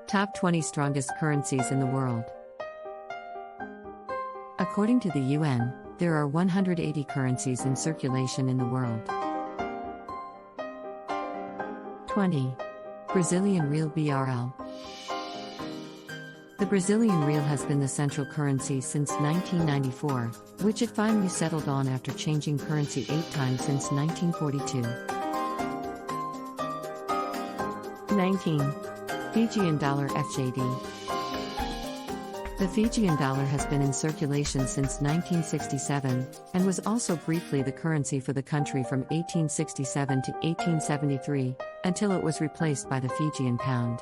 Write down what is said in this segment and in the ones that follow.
Top 20 strongest currencies in the world. According to the UN, there are 180 currencies in circulation in the world. 20. Brazilian Real (BRL). The Brazilian real has been the central currency since 1994, which it finally settled on after changing currency 8 times since 1942. 19. Fijian dollar (FJD). The Fijian dollar has been in circulation since 1967, and was also briefly the currency for the country from 1867 to 1873, until it was replaced by the Fijian pound.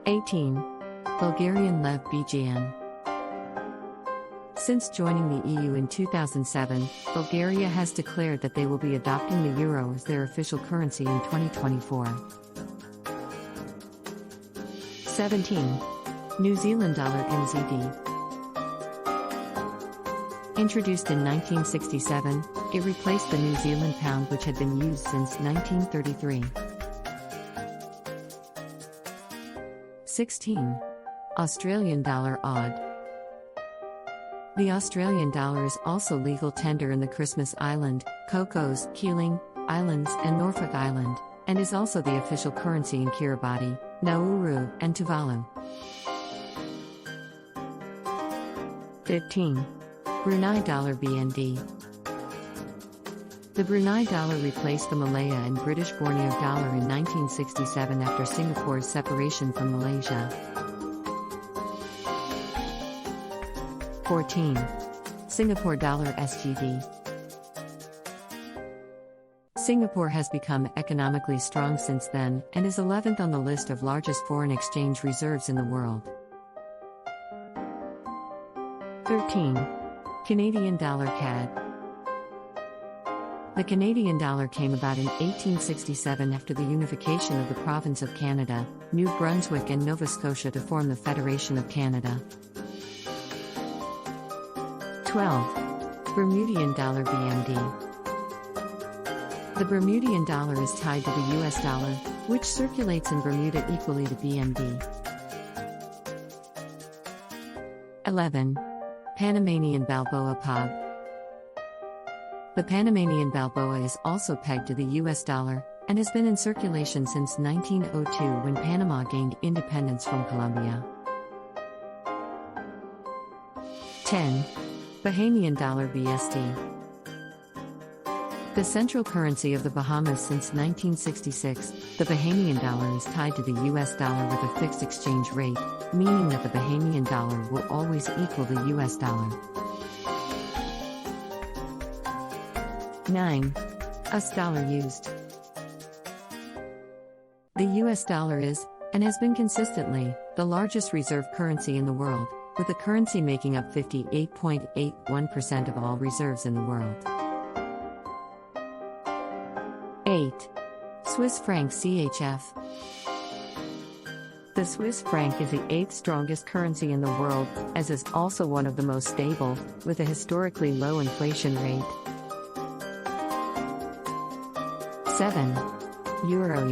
18. Bulgarian lev (BGN). Since joining the EU in 2007, Bulgaria has declared that they will be adopting the euro as their official currency in 2024. 17. New Zealand dollar (NZD). Introduced in 1967, it replaced the New Zealand pound, which had been used since 1933. 16. Australian dollar (AUD). The Australian dollar is also legal tender in the Christmas Island, Cocos, Keeling Islands, and Norfolk Island, and is also the official currency in Kiribati, Nauru, and Tuvalu. 15. Brunei dollar (BND). The Brunei dollar replaced the Malaya and British Borneo dollar in 1967 after Singapore's separation from Malaysia. 14. Singapore dollar (SGD). Singapore has become economically strong since then, and is 11th on the list of largest foreign exchange reserves in the world. 13. Canadian dollar (CAD). The Canadian dollar came about in 1867 after the unification of the province of Canada, New Brunswick and Nova Scotia to form the Federation of Canada. 12. Bermudian dollar (BMD). The Bermudian dollar is tied to the US dollar, which circulates in Bermuda equally to BMD. 11. Panamanian Balboa (PAB). The Panamanian Balboa is also pegged to the US dollar, and has been in circulation since 1902 when Panama gained independence from Colombia. 10. Bahamian dollar (BSD). The central currency of the Bahamas since 1966, the Bahamian dollar is tied to the US dollar with a fixed exchange rate, meaning that the Bahamian dollar will always equal the US dollar. 9. US dollar used. The US dollar is, and has been consistently, the largest reserve currency in the world, with the currency making up 58.81% of all reserves in the world. 8. Swiss franc (CHF). The Swiss franc is the 8th strongest currency in the world, as is also one of the most stable, with a historically low inflation rate. 7. Euro.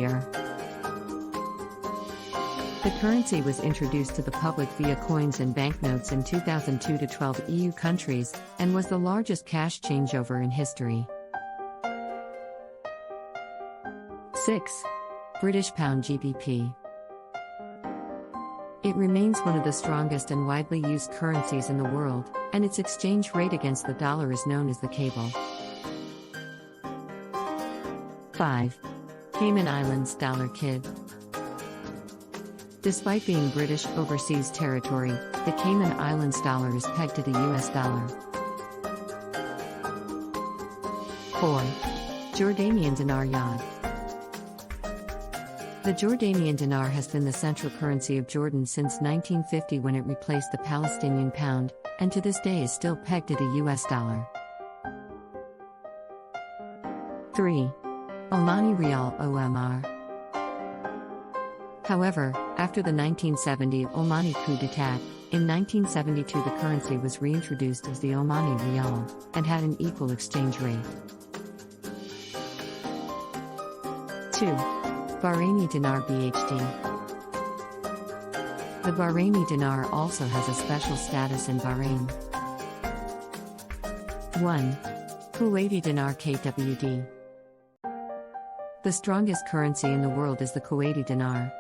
The currency was introduced to the public via coins and banknotes in 2002 to 12 EU countries, and was the largest cash changeover in history. 6. British pound (GBP). It remains one of the strongest and widely used currencies in the world, and its exchange rate against the dollar is known as the cable. 5. Cayman Islands dollar (KID). Despite being British overseas territory, the Cayman Islands dollar is pegged to the US dollar. 4. Jordanian dinar (YAD). The Jordanian dinar has been the central currency of Jordan since 1950 when it replaced the Palestinian pound, and to this day is still pegged to the US dollar. 3. Omani Rial (OMR). However, after the 1970 Omani coup d'etat, in 1972 the currency was reintroduced as the Omani Rial, and had an equal exchange rate. 2. Bahraini dinar BHD. The Bahraini dinar also has a special status in Bahrain. 1. Kuwaiti dinar KWD. The strongest currency in the world is the Kuwaiti dinar.